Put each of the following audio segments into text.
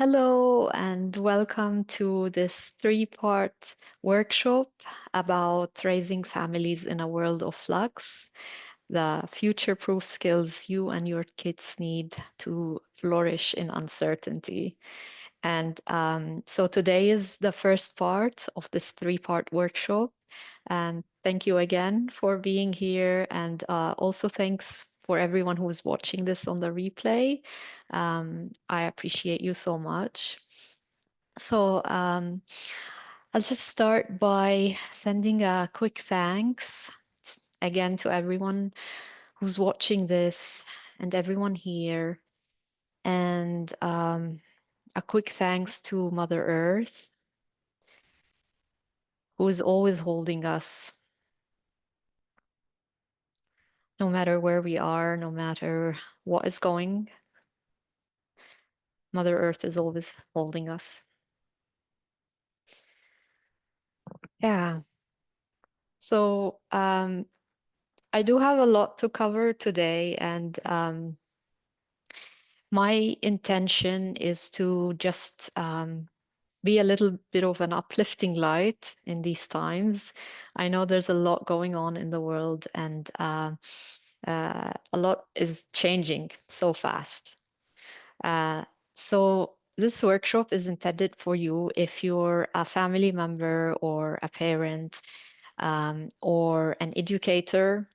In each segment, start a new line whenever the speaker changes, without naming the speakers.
Hello and welcome to this three-part workshop about raising families in a world of flux, the future-proof skills you and your kids need to flourish in uncertainty. And so today is the first part of this three-part workshop. And thank you again for being here. And also thanks for everyone who's watching this on the replay. I appreciate you so much. So I'll just start by sending a quick thanks again to everyone who's watching this and everyone here. And a quick thanks to Mother Earth, who is always holding us, no matter where we are, no matter what is going. Mother Earth is always holding us. Yeah. So I do have a lot to cover today, and my intention is to just be a little bit of an uplifting light in these times. I know there's a lot going on in the world, and a lot is changing so fast. So this workshop is intended for you if you're a family member or a parent or an educator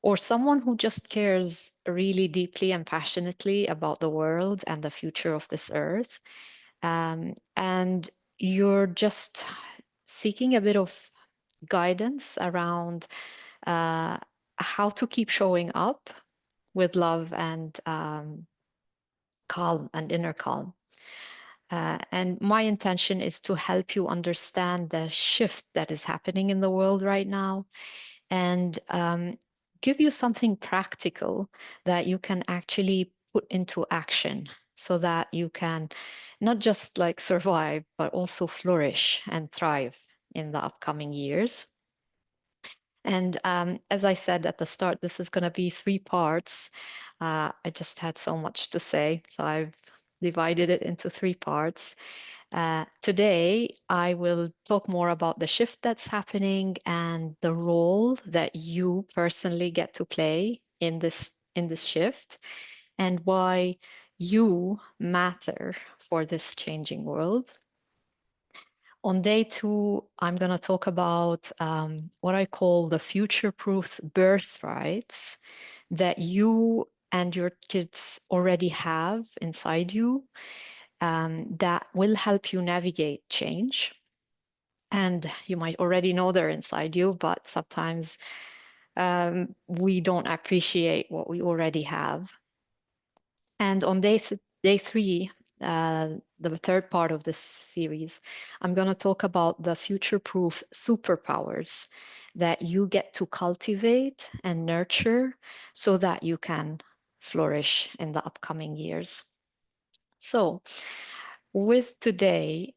or someone who just cares really deeply and passionately about the world and the future of this earth. And you're just seeking a bit of guidance around uh, how to keep showing up with love and calm and inner calm. And my intention is to help you understand the shift that is happening in the world right now and give you something practical that you can actually put into action so that you can not just like survive, but also flourish and thrive in the upcoming years. And as I said at the start, this is going to be three parts. I just had so much to say, so I've divided it into three parts. Today, I will talk more about the shift that's happening and the role that you personally get to play in this shift, and why you matter for this changing world. On day two, I'm going to talk about what I call the future-proof birthrights that you and your kids already have inside you that will help you navigate change. And you might already know they're inside you, but sometimes we don't appreciate what we already have. And on day three, the third part of this series, I'm going to talk about the future-proof superpowers that you get to cultivate and nurture so that you can flourish in the upcoming years. So, with today,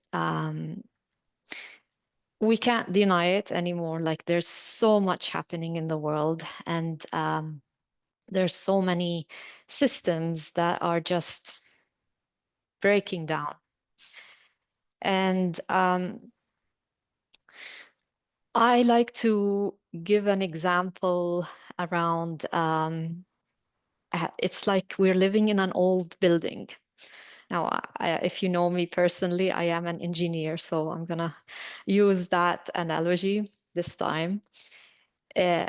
we can't deny it anymore. Like there's so much happening in the world, and there's so many systems that are just breaking down. And I like to give an example around it's like we're living in an old building. Now, if you know me personally, I am an engineer, so I'm gonna use that analogy this time. Uh,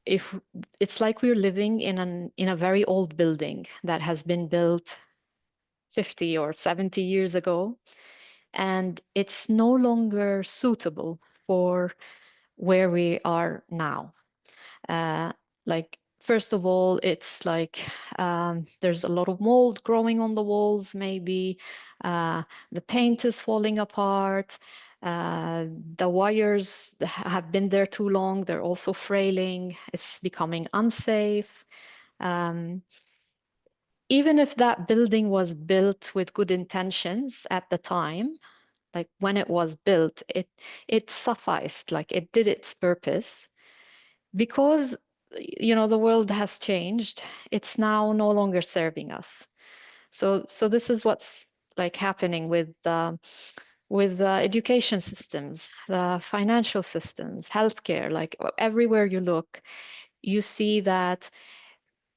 if it's like we're living in a very old building that has been built 50 or 70 years ago, and it's no longer suitable for where we are now. Like, first of all, it's like there's a lot of mold growing on the walls, maybe. The paint is falling apart. The wires have been there too long. They're also frailing. It's becoming unsafe. Um, Even if that building was built with good intentions at the time, like when it was built, it sufficed, like it did its purpose. Because, the world has changed, it's now no longer serving us. So this is what's like happening with the education systems, the financial systems, healthcare, like everywhere you look, you see that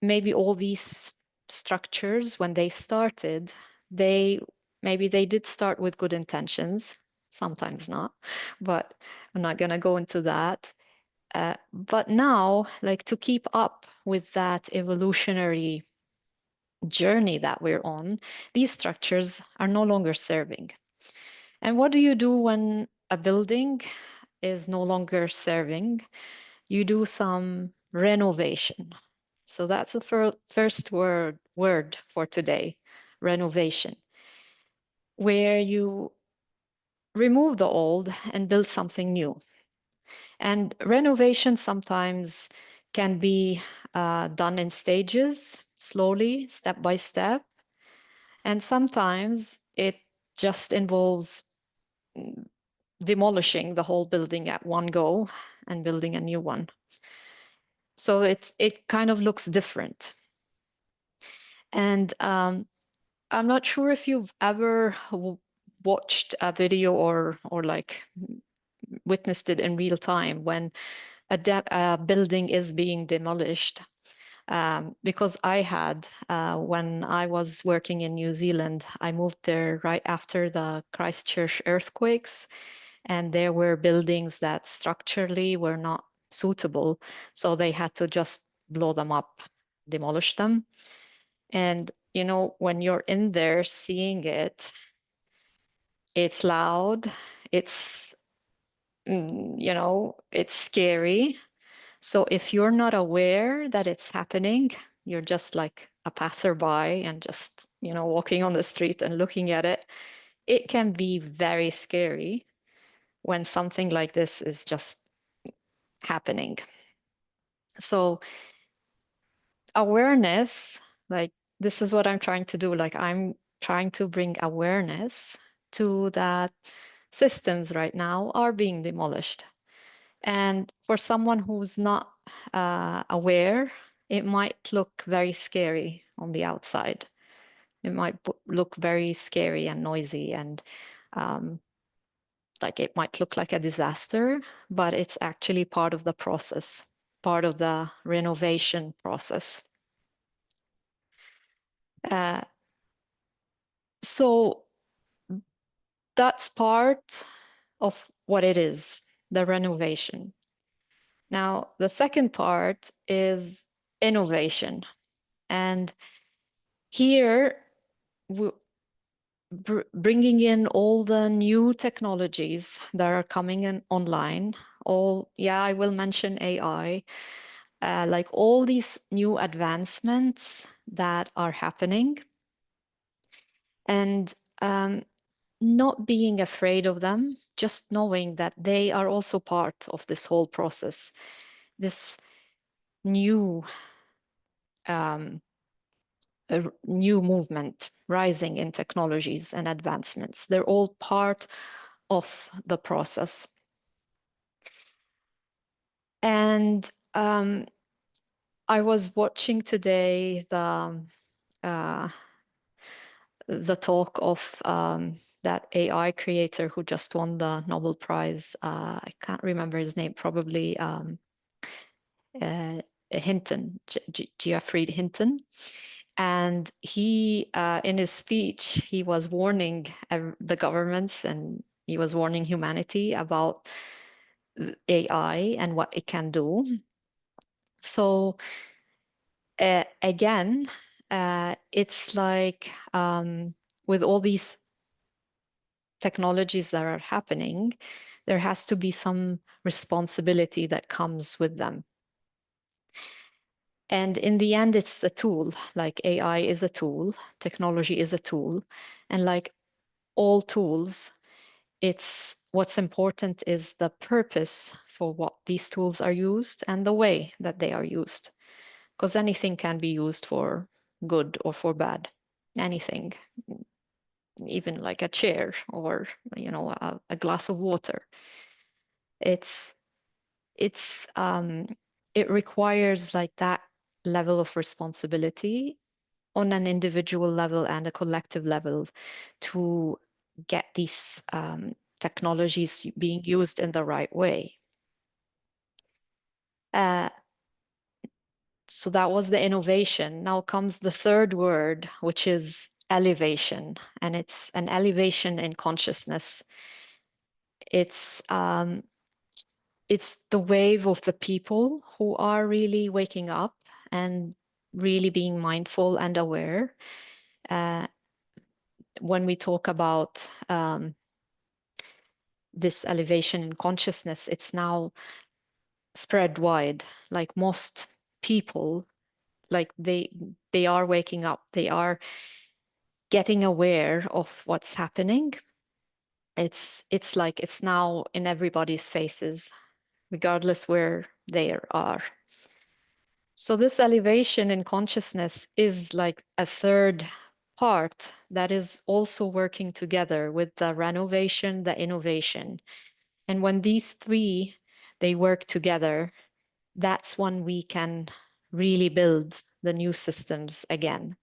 maybe all these structures, when they started, they maybe they did start with good intentions, sometimes not, but I'm not going to go into that. But now, like to keep up with that evolutionary journey that we're on, these structures are no longer serving. And what do you do when a building is no longer serving? You do some renovation. So that's the first word for today, renovation, where you remove the old and build something new. And renovation sometimes can be done in stages, slowly, step by step. And sometimes it just involves demolishing the whole building at one go and building a new one. So it kind of looks different. And I'm not sure if you've ever watched a video or like witnessed it in real time when a building is being demolished. Because I had, when I was working in New Zealand, I moved there right after the Christchurch earthquakes, and there were buildings that structurally were not suitable, so they had to just blow them up, demolish them. And when you're in there seeing it, it's loud, it's it's scary. So if you're not aware that it's happening, you're just like a passerby and just walking on the street and looking at it, it can be very scary when something like this is just happening. So awareness, like this is what I'm trying to do. Like I'm trying to bring awareness to that systems right now are being demolished. And for someone who's not aware, it might look very scary on the outside. It might look very scary and noisy, and like it might look like a disaster, but it's actually part of the process, part of the renovation process. Uh, so that's part of what it is, the renovation. Now, the second part is innovation. And here, bringing in all the new technologies that are coming in online, I will mention AI, like all these new advancements that are happening, and not being afraid of them, just knowing that they are also part of this whole process, this new um, a new movement rising in technologies and advancements. They're all part of the process. And I was watching today uh, the talk of that AI creator who just won the Nobel Prize. I can't remember his name, probably Hinton, Geoffrey Hinton. And he, in his speech, he was warning the governments and he was warning humanity about AI and what it can do. So again, it's like with all these technologies that are happening, there has to be some responsibility that comes with them. And in the end, it's a tool, like AI is a tool, technology is a tool. And like all tools, it's what's important is the purpose for what these tools are used and the way that they are used. Because anything can be used for good or for bad. Anything, even like a chair or a glass of water. It's it's it requires like that level of responsibility on an individual level and a collective level to get these technologies being used in the right way. Uh, so that was the innovation. Now comes the third word, which is elevation, and it's an elevation in consciousness. It's it's the wave of the people who are really waking up and really being mindful and aware. Uh, when we talk about this elevation in consciousness, it's now spread wide. Like most people, like they are waking up, they are getting aware of what's happening. It's like it's now in everybody's faces, regardless where they are. So this elevation in consciousness is like a third part that is also working together with the renovation, the innovation. And when these three they work together, that's when we can really build the new systems again.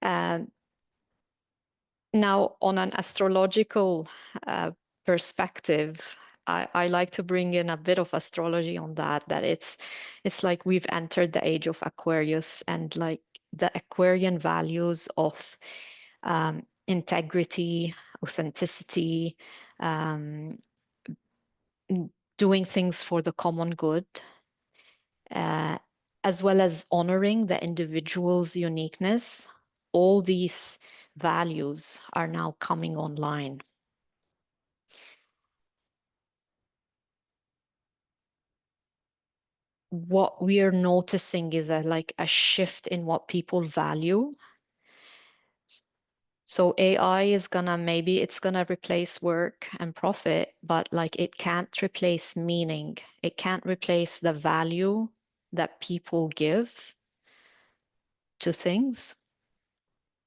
And now, on an astrological uh, perspective, I like to bring in a bit of astrology on that, that it's like we've entered the age of Aquarius, and like the Aquarian values of integrity, authenticity, um, doing things for the common good, uh, as well as honoring the individual's uniqueness. All these values are now coming online. What we are noticing is like a shift in what people value. So AI is gonna, maybe it's gonna replace work and profit, but like it can't replace meaning. It can't replace the value that people give to things.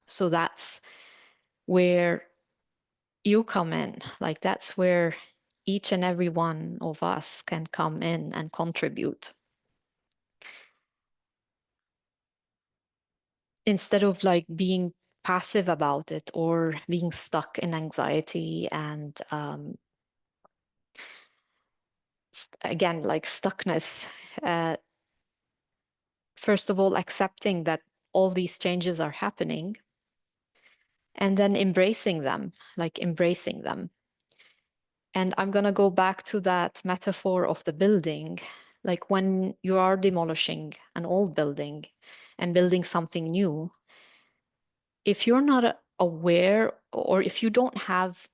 So that's where you come in. Like that's where each and every one of us can come in and contribute. Instead of like being passive about it or being stuck in anxiety and again, like stuckness. First of all, accepting that all these changes are happening and then embracing them, like embracing them. And I'm going to go back to that metaphor of the building. Like when you are demolishing an old building and building something new, if you're not aware or if you don't have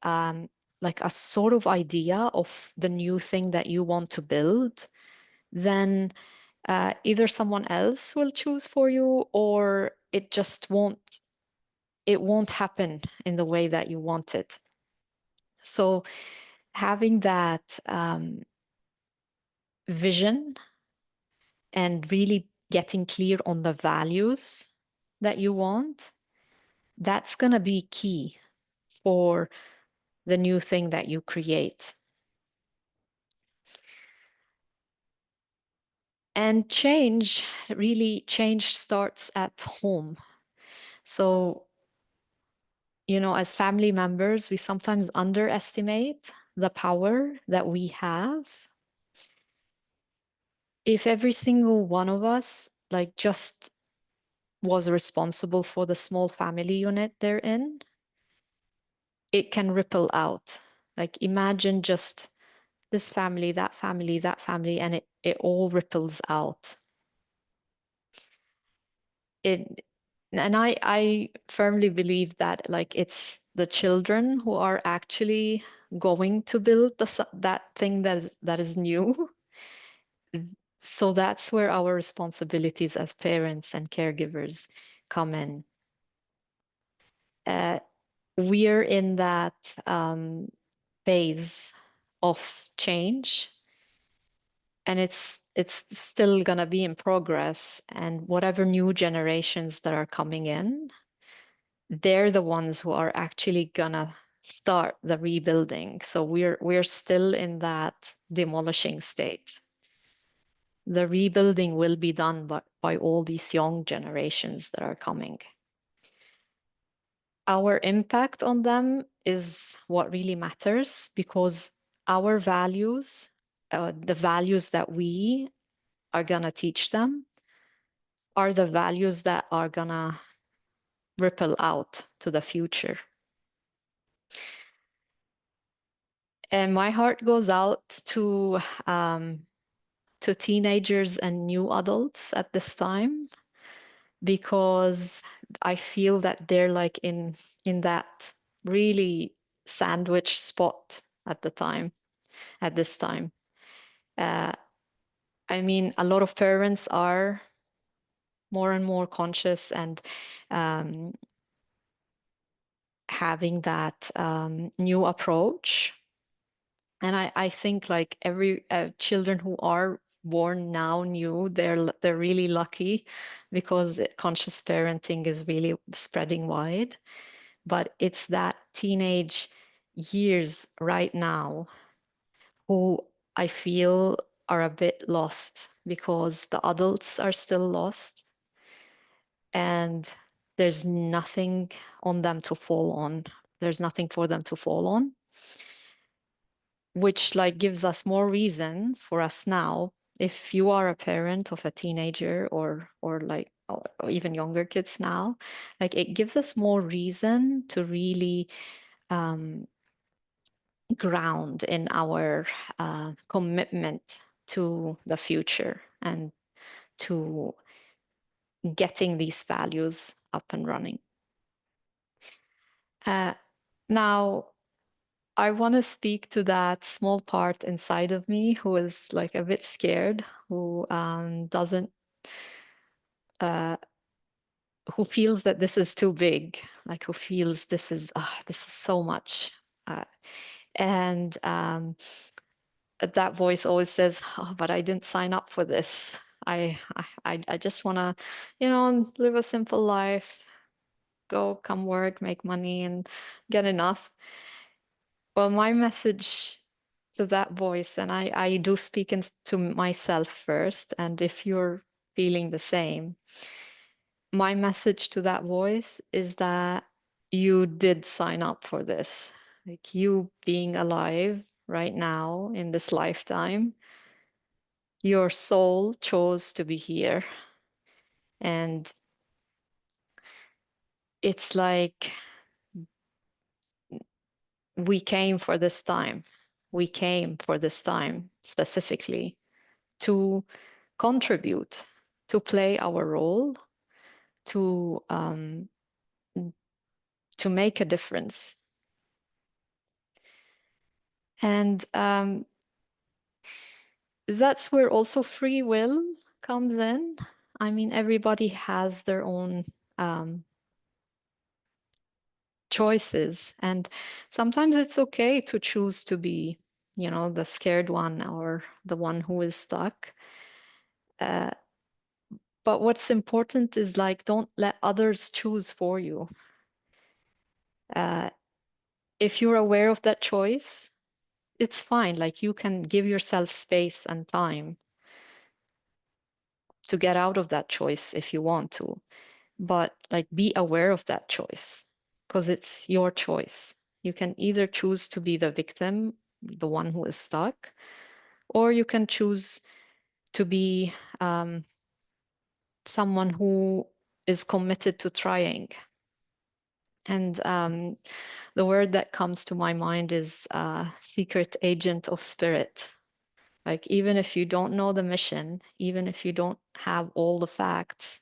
like a sort of idea of the new thing that you want to build, then either someone else will choose for you or it won't happen in the way that you want it. So having that vision and really getting clear on the values that you want, that's going to be key for the new thing that you create. And change starts at home. So, as family members, we sometimes underestimate the power that we have. If every single one of us, like, just was responsible for the small family unit they're in, it can ripple out. Like, imagine just this family, that family, that family, and it all ripples out. It and I firmly believe that like it's the children who are actually going to build that thing that is new. So that's where our responsibilities as parents and caregivers come in. Uh, we're in that phase of change, and it's still gonna be in progress. And whatever new generations that are coming in, they're the ones who are actually gonna start the rebuilding. So we're still in that demolishing state. the rebuilding will be done by all these young generations that are coming. Our impact on them is what really matters, because our values, the values that we are going to teach them, are the values that are going to ripple out to the future. And my heart goes out to teenagers and new adults at this time, because I feel that they're like in that really sandwich spot at this time. Uh, I mean, a lot of parents are more and more conscious and um, having that new approach. And I think like every children who are born now new, they're really lucky, because conscious parenting is really spreading wide. But it's that teenage years right now who I feel are a bit lost, because the adults are still lost and there's nothing on them to fall on. There's nothing for them to fall on, which like gives us more reason for us now. If you are a parent of a teenager or like or even younger kids now, like it gives us more reason to really um, ground in our commitment to the future and to getting these values up and running. Uh, Now, I want to speak to that small part inside of me who is like a bit scared, who doesn't, uh, who feels that this is too big, like who feels this is so much. Uh, and that voice always says, oh, but I didn't sign up for this. I just want to, live a simple life, go, come work, make money, and get enough. Well, my message to that voice, and I do speak to myself first, and if you're feeling the same, my message to that voice is that you did sign up for this. Like you being alive right now in this lifetime, your soul chose to be here. And it's like we came for this time. We came for this time specifically to contribute, to play our role, to um, to make a difference. And that's where also free will comes in. I mean, everybody has their own choices, and sometimes it's okay to choose to be, the scared one or the one who is stuck. Uh, but what's important is like, don't let others choose for you. Uh, if you're aware of that choice, it's fine. Like you can give yourself space and time to get out of that choice if you want to. But like be aware of that choice, because it's your choice. You can either choose to be the victim, the one who is stuck, or you can choose to be someone who is committed to trying. And the word that comes to my mind is secret agent of spirit. Like, even if you don't know the mission, even if you don't have all the facts,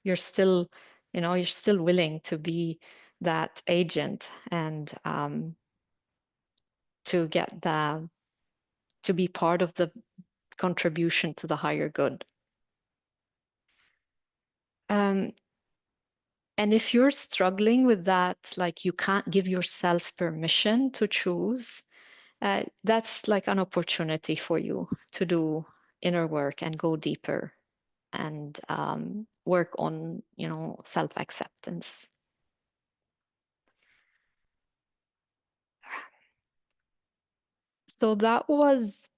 you're still, you're still willing to be that agent and to to be part of the contribution to the higher good. Um, and if you're struggling with that, like you can't give yourself permission to choose, that's like an opportunity for you to do inner work and go deeper and work on, self-acceptance. So that was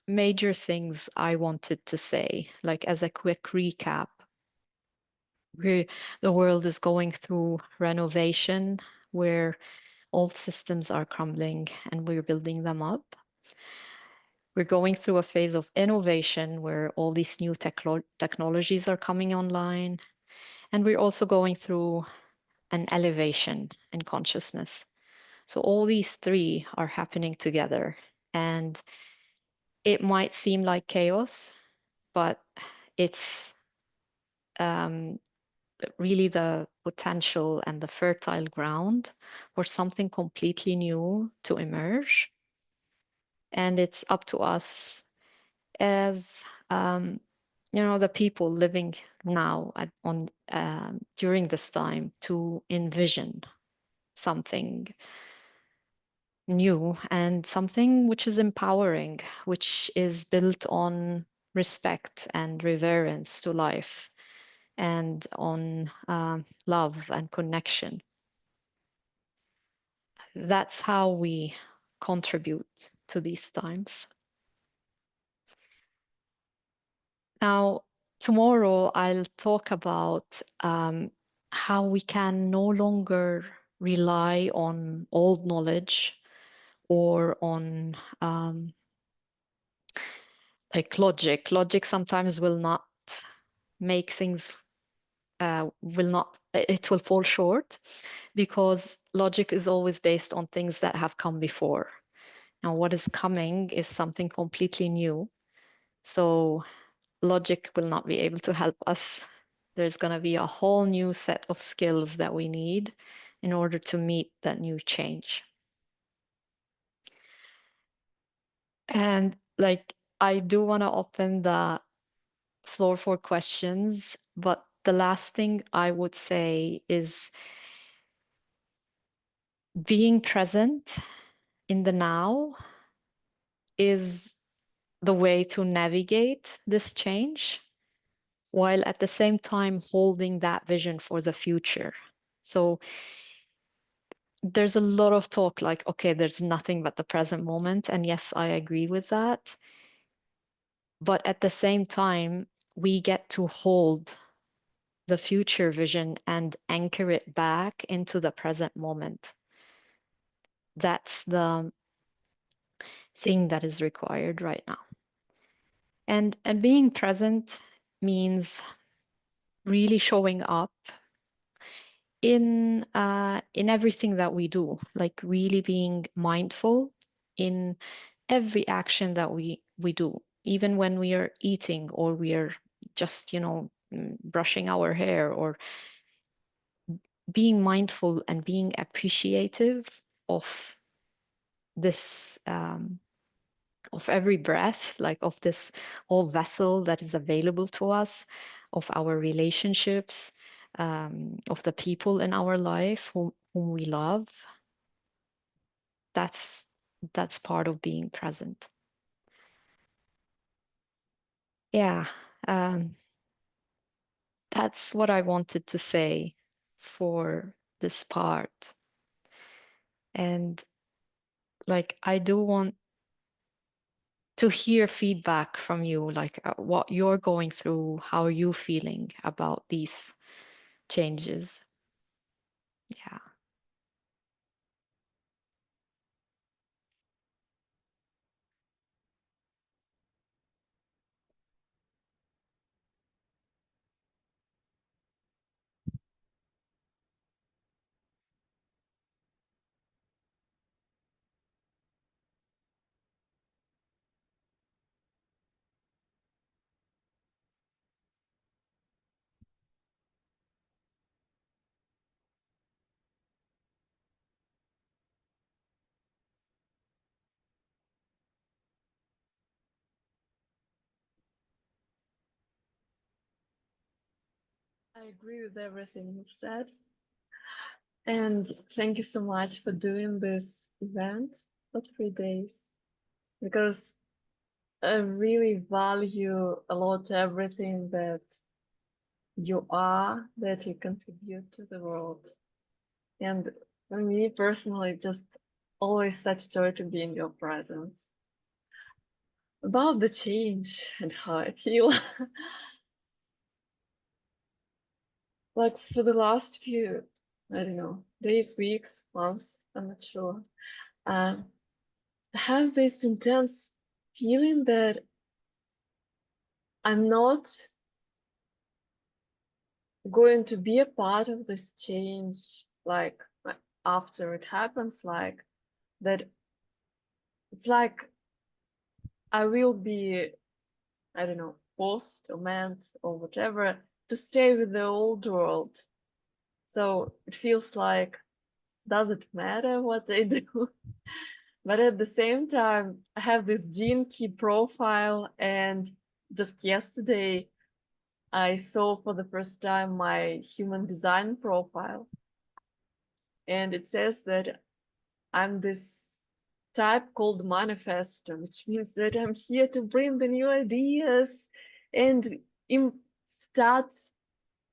major things I wanted to say, like as a quick recap. we the world is going through renovation where old systems are crumbling and we're building them up. We're going through a phase of innovation where all these new technologies are coming online. And we're also going through an elevation in consciousness. So all these three are happening together. And it might seem like chaos, but it's um, really the potential and the fertile ground for something completely new to emerge. And it's up to us as the people living now on during this time to envision something new and something which is empowering, which is built on respect and reverence to life and on love and connection. That's how we contribute to these times. Now, tomorrow I'll talk about how we can no longer rely on old knowledge or on like logic. Logic sometimes will not make things, it will fall short because logic is always based on things that have come before. Now, what is coming is something completely new. So logic will not be able to help us. There's going to be a whole new set of skills that we need in order to meet that new change. And like, I do want to open the floor for questions, but the last thing I would say is being present in the now is the way to navigate this change, while at the same time holding that vision for the future. So there's a lot of talk like, okay, there's nothing but the present moment. And yes, I agree with that. But at the same time, we get to hold the future vision and anchor it back into the present moment. That's the thing that is required right now. And being present means really showing up in everything that we do, like really being mindful in every action that we do, even when we are eating or we are just, brushing our hair, or being mindful and being appreciative of this of every breath, like of this whole vessel that is available to us, of our relationships, of the people in our life whom we love. That's that's part of being present. Yeah, that's what I wanted to say for this part. And like, I do want to hear feedback from you, like what you're going through, how are you feeling about these changes? Yeah.
I agree with everything you've said. And thank you so much for doing this event for 3 days, because I really value a lot everything that you are, that you contribute to the world. And for me personally, just always such joy to be in your presence. about the change and how I feel. Like for the last few, I don't know, days, weeks, months, I'm not sure. I have this intense feeling that I'm not going to be a part of this change, like after it happens, like that. It's like I will be, I don't know, forced or meant or whatever to stay with the old world. So it feels like, does it matter what I do? But at the same time, I have this gene key profile, and just yesterday I saw for the first time my human design profile, and it says that I'm this type called manifestor, which means that I'm here to bring the new ideas and start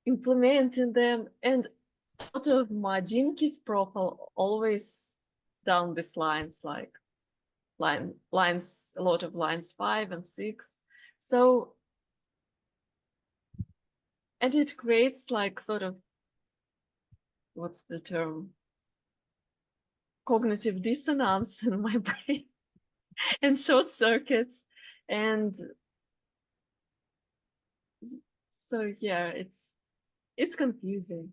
implementing them. And a lot of my gene keys profile always down these lines, like lines, a lot of lines 5 and 6. So, and it creates like sort of, what's the term? Cognitive dissonance in my brain and short circuits. And so yeah, it's confusing.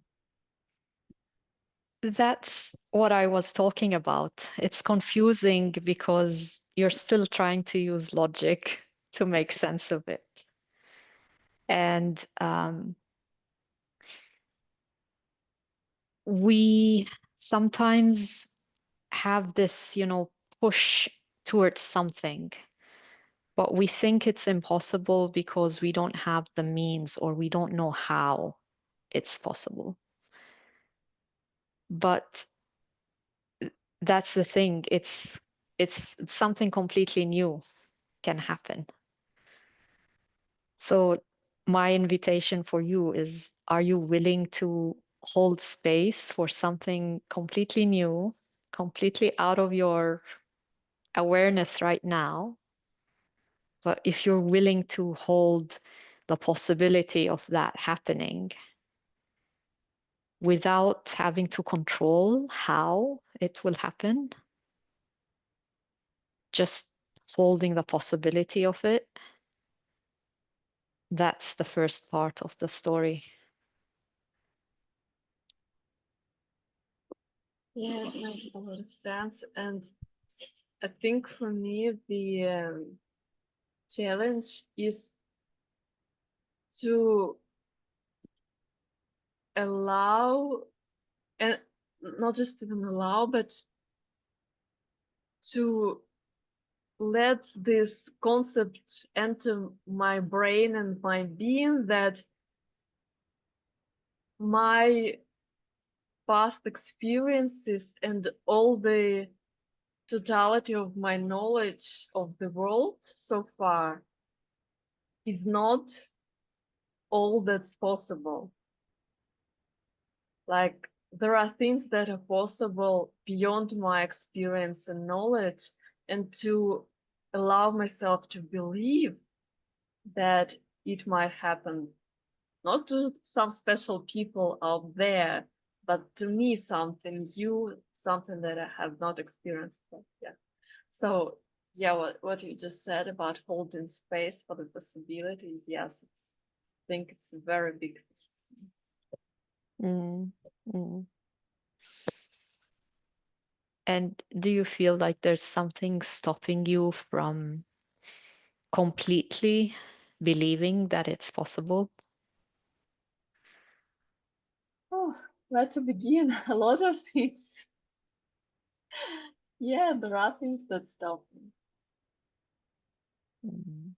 That's what I was talking about. It's confusing because you're still trying to use logic to make sense of it. And we sometimes have this, push towards something, but we think it's impossible because we don't have the means or we don't know how it's possible. But that's the thing. It's something completely new can happen. So my invitation for you is, are you willing to hold space for something completely new, completely out of your awareness right now? But if you're willing to hold the possibility of that happening without having to control how it will happen, just holding the possibility of it, that's the first part of the story.
Yeah, it makes a lot of sense. And I think for me, the challenge is to allow, and not just even allow, but to let this concept enter my brain and my being that my past experiences and all the totality of my knowledge of the world so far is not all that's possible. Like, there are things that are possible beyond my experience and knowledge, and to allow myself to believe that it might happen, not to some special people out there, but to me, something new, something that I have not experienced yet. Yeah. So yeah, what you just said about holding space for the possibility, yes, I think it's a very big thing.
Mm, mm. And do you feel like there's something stopping you from completely believing that it's possible?
Oh, where to begin? A lot of things. Yeah, there are things that stop me.
Mm.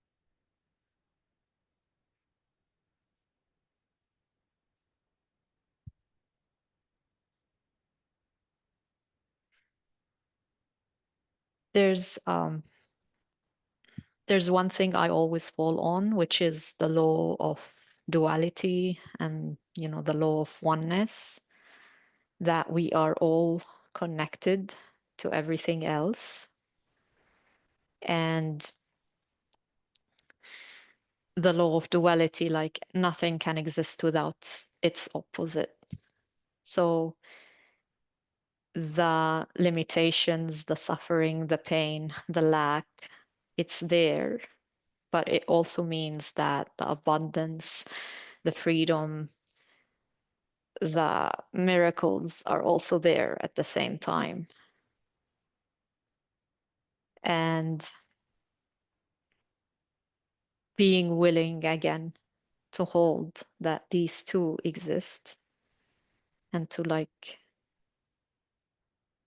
There's um, there's one thing I always fall on, which is the law of duality and, the law of oneness, that we are all connected to everything else. And the law of duality, like nothing can exist without its opposite. So the limitations, the suffering, the pain, the lack, it's there, but it also means that the abundance, the freedom, the miracles are also there at the same time. And being willing again to hold that these two exist and to like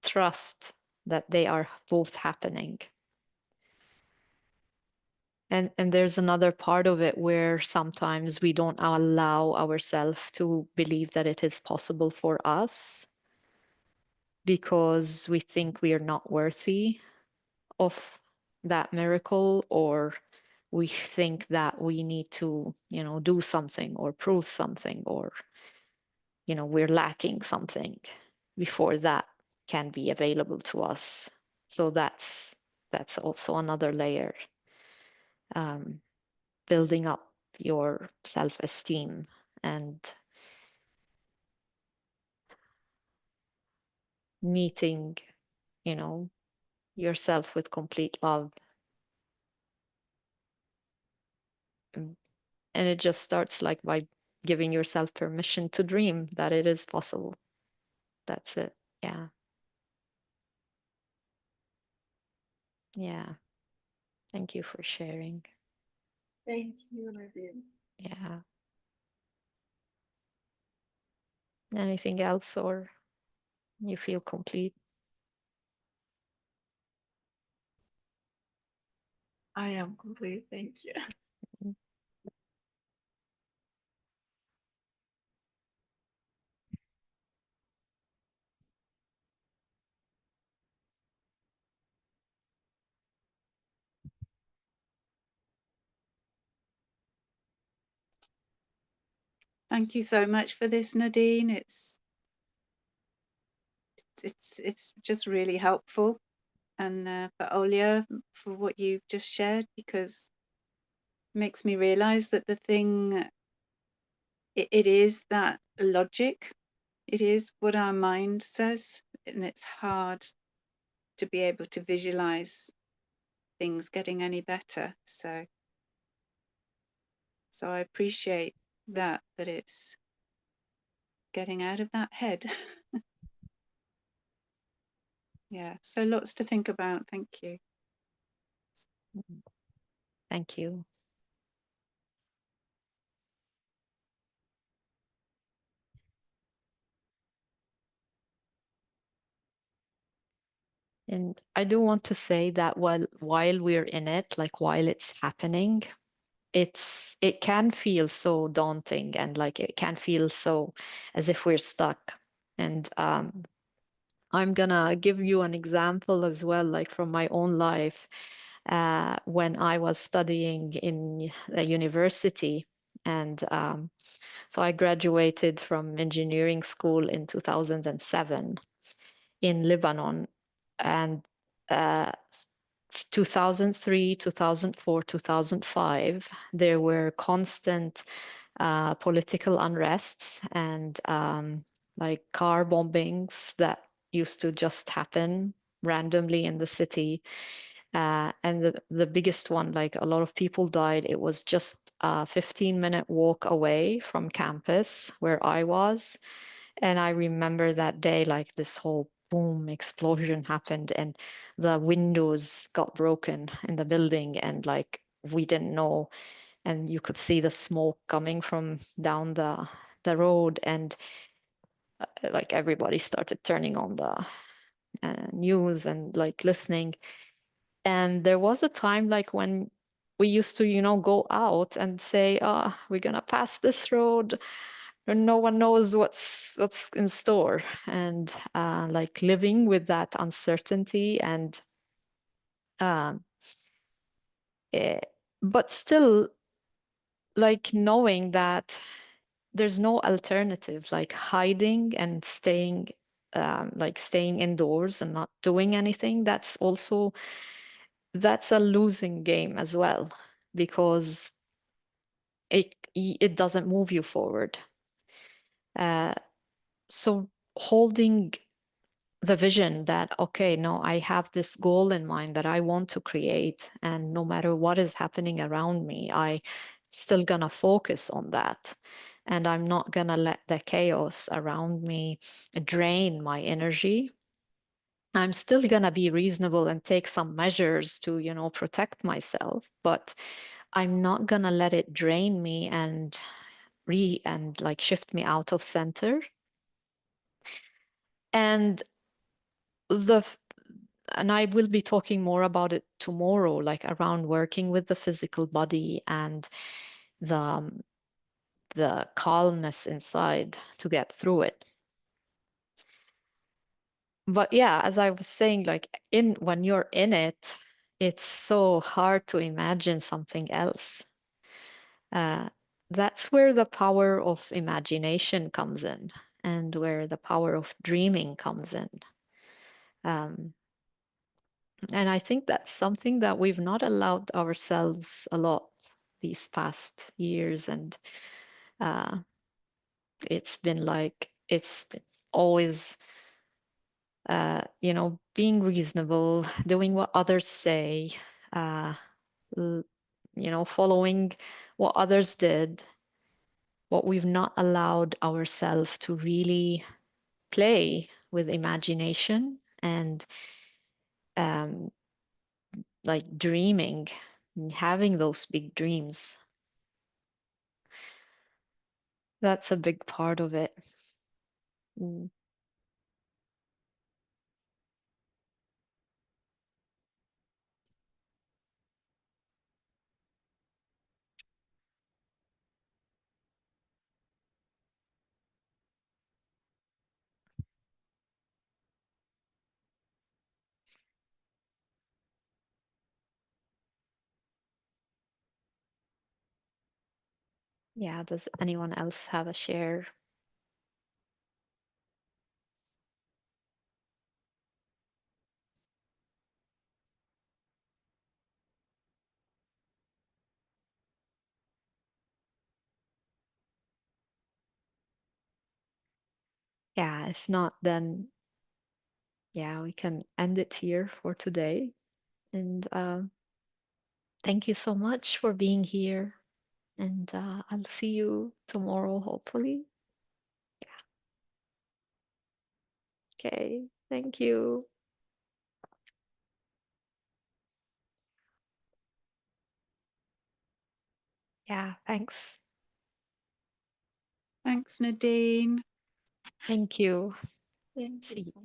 trust that they are both happening. And there's another part of it where sometimes we don't allow ourselves to believe that it is possible for us because we think we are not worthy of that miracle, or we think that we need to, do something or prove something, or, we're lacking something before that can be available to us. So that's also another layer. Um, Building up your self-esteem and meeting, you know, yourself with complete love. And it just starts like by giving yourself permission to dream that it is possible. That's it. Yeah. Yeah. Thank you for sharing.
Thank you, Nadine.
Yeah. Anything else, or you feel complete?
I am complete. Thank you.
Thank you so much for this, Nadine. It's just really helpful, and for Olia for what you've just shared, because it makes me realize that the thing it is that logic. It is what our mind says, and it's hard to be able to visualize things getting any better. So I appreciate that it's getting out of that head. Yeah, so lots to think about. Thank you.
Thank you. And I do want to say that while we're in it, like while it's happening, it can feel so daunting, and like it can feel so as if we're stuck. And I'm gonna give you an example as well, like from my own life. When I was studying in a university, and so I graduated from engineering school in 2007 in Lebanon, and uh, 2003, 2004, 2005, there were constant political unrests and like car bombings that used to just happen randomly in the city. And the biggest one, like a lot of people died. It was just a 15-minute walk away from campus where I was. And I remember that day, like this whole boom explosion happened, and the windows got broken in the building, and like we didn't know, and you could see the smoke coming from down the road, and like everybody started turning on the news and like listening. And there was a time like when we used to, go out and say, we're gonna pass this road, and no one knows what's in store, and like living with that uncertainty, and um, eh, but still like knowing that there's no alternative, like hiding and staying, like staying indoors and not doing anything. That's a losing game as well, because it doesn't move you forward. So holding the vision that, okay, no, I have this goal in mind that I want to create, and no matter what is happening around me, I still gonna focus on that, and I'm not gonna let the chaos around me drain my energy. I'm still gonna be reasonable and take some measures to, protect myself, but I'm not gonna let it drain me and like shift me out of center. And the and I will be talking more about it tomorrow, like around working with the physical body and the the calmness inside to get through it. But yeah, as I was saying, like in when you're in it, it's so hard to imagine something else. Uh, that's where the power of imagination comes in, and where the power of dreaming comes in. Um, And I think that's something that we've not allowed ourselves a lot these past years. And uh, it's been like, it's been always, being reasonable, doing what others say, uh, following what others did. What we've not allowed ourselves to really play with imagination and um, like dreaming, having those big dreams. That's a big part of it. Mm. Yeah, does anyone else have a share? Yeah, if not, then yeah, we can end it here for today. And thank you so much for being here. And I'll see you tomorrow, hopefully. Okay, thank you. Yeah, thanks.
Thanks, Nadine.
Thank you.
Thank
See
you
you.
so